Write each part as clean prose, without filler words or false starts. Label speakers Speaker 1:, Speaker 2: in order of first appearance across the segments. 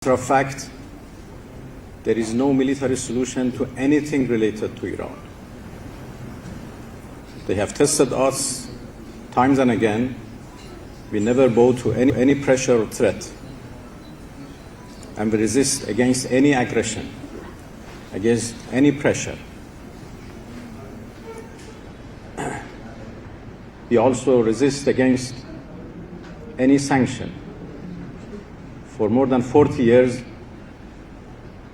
Speaker 1: matter of fact, there is no military solution to anything related to Iran. They have tested us times and again. We never bow to any pressure or threat. And we resist against any aggression, against any pressure. We also resist against any sanction. For more than 40 years,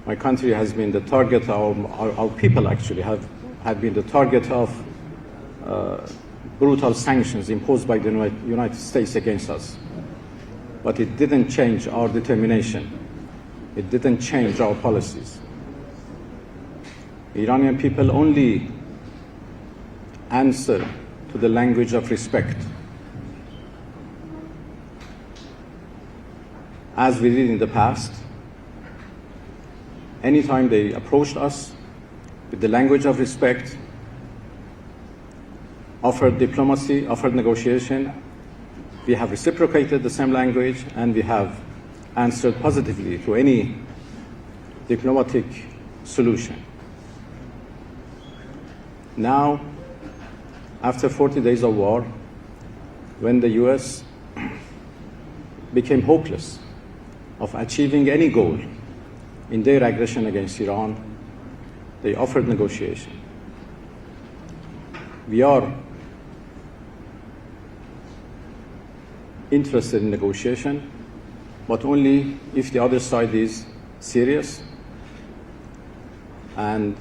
Speaker 1: my country has been the target, our people actually have been the target of brutal sanctions imposed by the United States against us. But it didn't change our determination. It didn't change our policies. The Iranian people only answer to the language of respect, as we did in the past. Anytime they approached us with the language of respect, offered diplomacy, offered negotiation, we have reciprocated the same language, and we have answered positively to any diplomatic solution. Now, after 40 days of war, when the US became hopeless of achieving any goal in their aggression against Iran, they offered negotiation. We are interested in negotiation, but only if the other side is serious and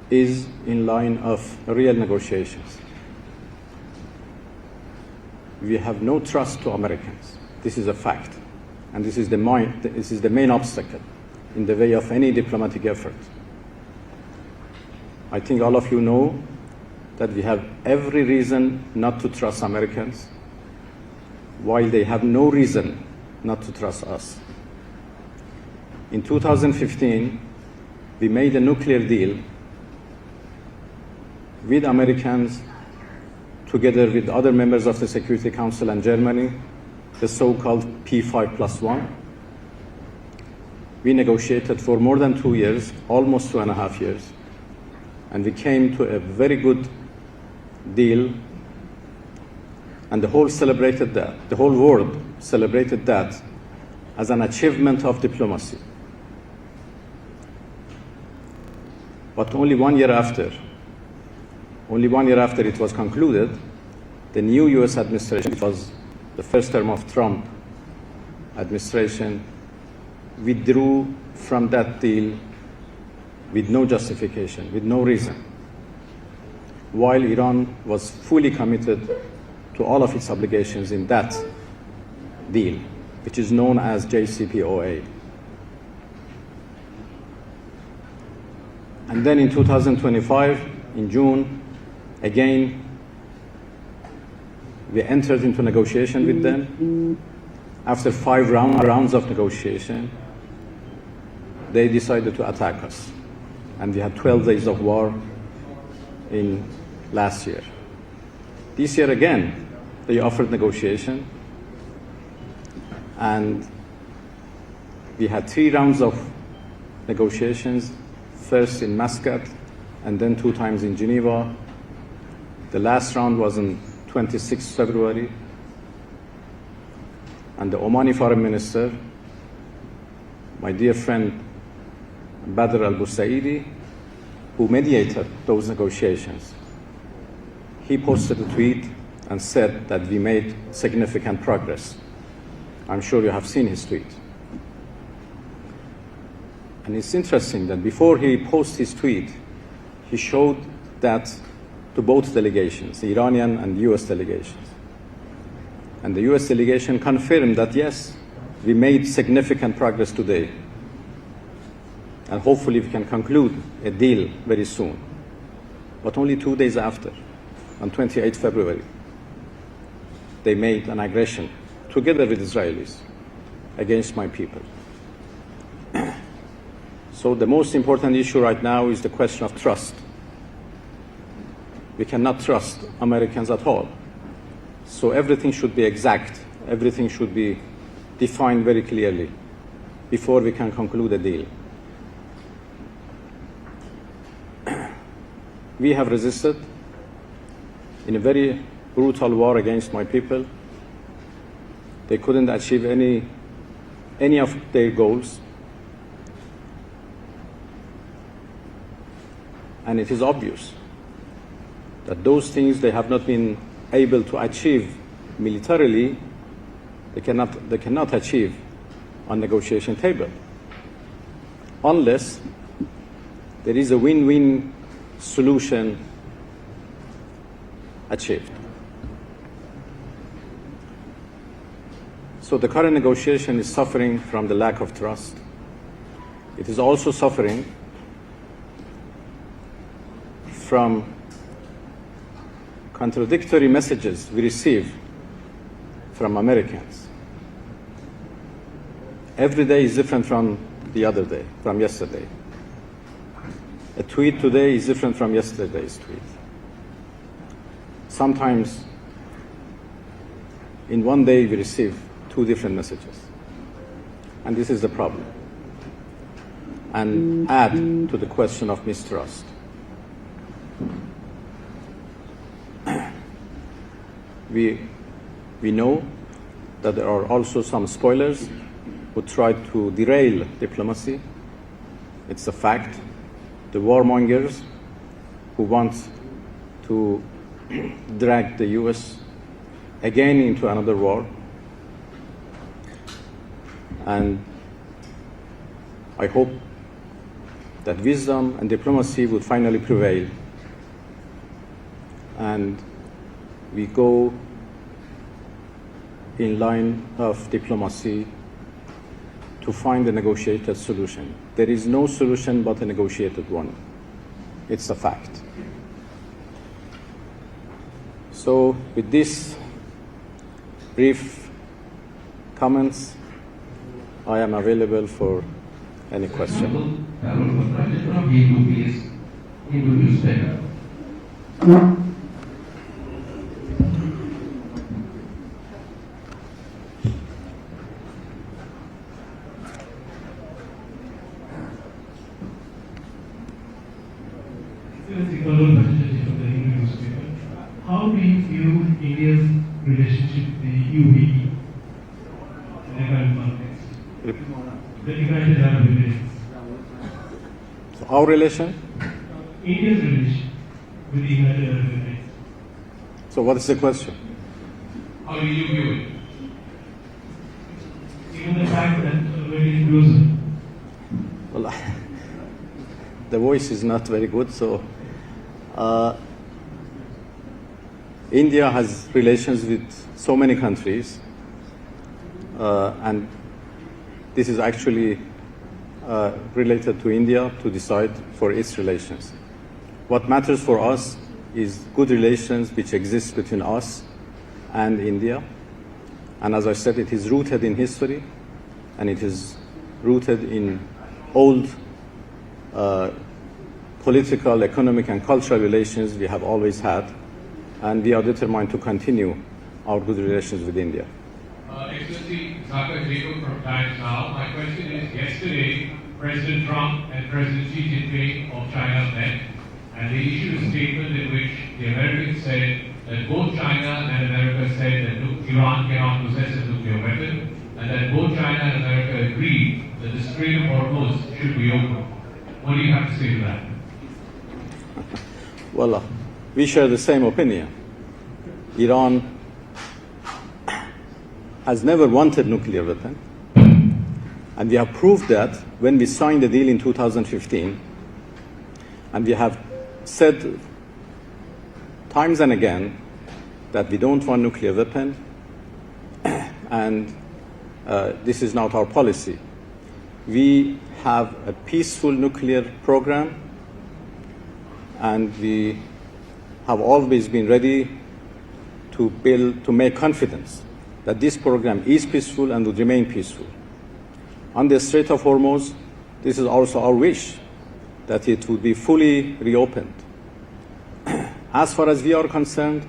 Speaker 1: is in line of real negotiations. We have no trust to Americans. This is a fact, and this is the main obstacle in the way of any diplomatic effort. I think all of you know that we have every reason not to trust Americans, while they have no reason not to trust us. In 2015, we made a nuclear deal with Americans, together with other members of the Security Council and Germany, the so-called P5+1. We negotiated for more than 2 years, almost 2.5 years, and we came to a very good deal, and the whole world celebrated that as an achievement of diplomacy. But only 1 year after it was concluded, the new US administration, it was the first term of Trump administration, withdrew from that deal with no justification, with no reason, while Iran was fully committed to all of its obligations in that deal, which is known as JCPOA. And then in 2025, in June, again, we entered into negotiation with them. After 5 rounds of negotiation, they decided to attack us. And we had 12 days of war in last year. This year again, they offered negotiation. And we had 3 rounds of negotiations, first in Muscat and then 2 times in Geneva. The last round was on 26 February, and the Omani foreign minister, my dear friend Badr al-Busaidi, who mediated those negotiations, he posted a tweet and said that we made significant progress. I'm sure you have seen his tweet. And it's interesting that before he posted his tweet, he showed that to both delegations, the Iranian and US delegations. And the US delegation confirmed that, yes, we made significant progress today. And hopefully we can conclude a deal very soon. But only 2 days after, on 28 February, they made an aggression, together with Israelis, against my people. So the most important issue right now is the question of trust. We cannot trust Americans at all. So everything should be exact. Everything should be defined very clearly before we can conclude a deal. We have resisted in a very brutal war against my people. They couldn't achieve any of their goals. And it is obvious that those things they have not been able to achieve militarily, they cannot achieve on negotiation table unless there is a win-win solution achieved. So the current negotiation is suffering from the lack of trust. It is also suffering from contradictory messages we receive from Americans. Every day is different from the other day, from yesterday. A tweet today is different from yesterday's tweet. Sometimes in one day we receive 2 different messages. And this is the problem. And add to the question of mistrust. We know that there are also some spoilers who try to derail diplomacy. It's a fact. The warmongers who want to drag the US again into another war. And I hope that wisdom and diplomacy would finally prevail and we go in line of diplomacy to find a negotiated solution. There is no solution but a negotiated one. It's a fact. So with these brief comments, I am available for any question.
Speaker 2: How do you view India's relationship with the UAE in the current context? The United Arab Emirates.
Speaker 1: So our relation?
Speaker 2: India's relation with the United Arab Emirates.
Speaker 1: So what is the question?
Speaker 2: How do you view it? Given the fact that very closer.
Speaker 1: Well, the voice is not very good, so India has relations with so many countries, and this is actually related to India to decide for its relations. What matters for us is good relations which exist between us and India, and as I said, it is rooted in history, and it is rooted in old political, economic, and cultural relations we have always had, and we are determined to continue our good relations with India.
Speaker 3: Excellency, Jacob from Times Now. My question is, yesterday, President Trump and President XiJinping of China met, and they issued a statement in which the Americans said that both China and America said that Iran cannot possess a nuclear weapon, and that both China and America agreed that the Strait of Hormuz should be open. What do you have to say to that?
Speaker 1: Well, we share the same opinion. Iran has never wanted nuclear weapon, and we have proved that when we signed the deal in 2015, and we have said times and again that we don't want nuclear weapon, and this is not our policy. We have a peaceful nuclear program, and we have always been ready to make confidence that this program is peaceful and will remain peaceful. On the Strait of Hormuz, this is also our wish, that it would be fully reopened. As far as we are concerned,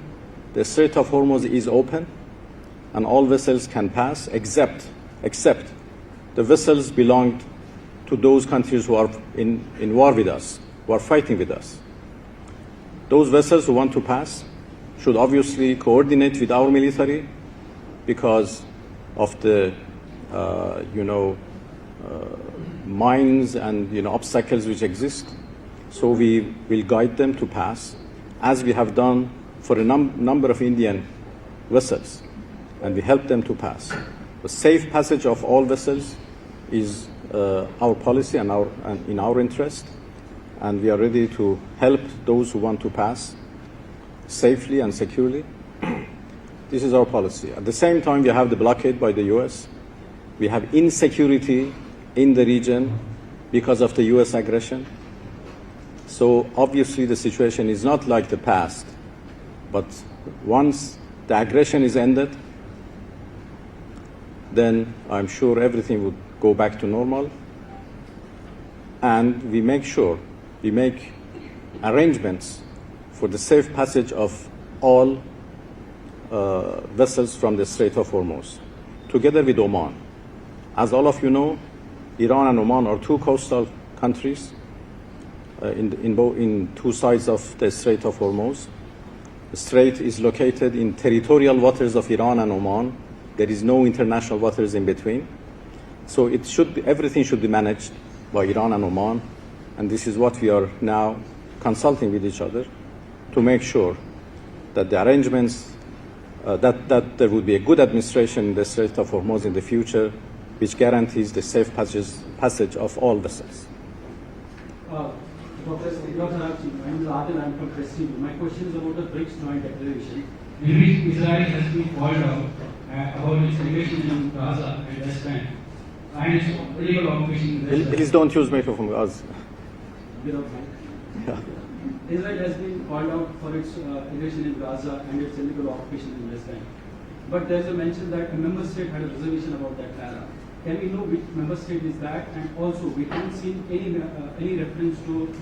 Speaker 1: the Strait of Hormuz is open and all vessels can pass except except the vessels belonged to those countries who are in war with us, who are fighting with us. Those vessels who want to pass should obviously coordinate with our military because of the, mines and, obstacles which exist. So we will guide them to pass, as we have done for a number of Indian vessels, and we help them to pass. The safe passage of all vessels is our policy and in our interest, and we are ready to help those who want to pass safely and securely. This is our policy. At the same time, we have the blockade by the US. We have insecurity in the region because of the US aggression. So obviously the situation is not like the past, but once the aggression is ended, then I'm sure everything would go back to normal. And we make arrangements for the safe passage of all vessels from the Strait of Hormuz, together with Oman. As all of you know, Iran and Oman are two coastal countries in two sides of the Strait of Hormuz. The strait is located in territorial waters of Iran and Oman. There is no international waters in between. So everything should be managed by Iran and Oman, and this is what we are now consulting with each other to make sure that the arrangements, that there would be a good administration in the Strait of Hormuz in the future, which guarantees the safe passage of all vessels.
Speaker 4: Professor Araghchi, I'm Zahid, I'm from Prestige. My question is about the BRICS joint declaration,
Speaker 2: in which Israel has been called out about its relations in Gaza and West Bank and its illegal occupation in West Bank.
Speaker 1: Please don't use microphone, guys. Yeah.
Speaker 4: Israel has been called out for its aggression in Gaza and its illegal occupation in West Bank. But there's a mention that a member state had a reservation about that matter. Can we know which member state is that? And also, we haven't seen any reference to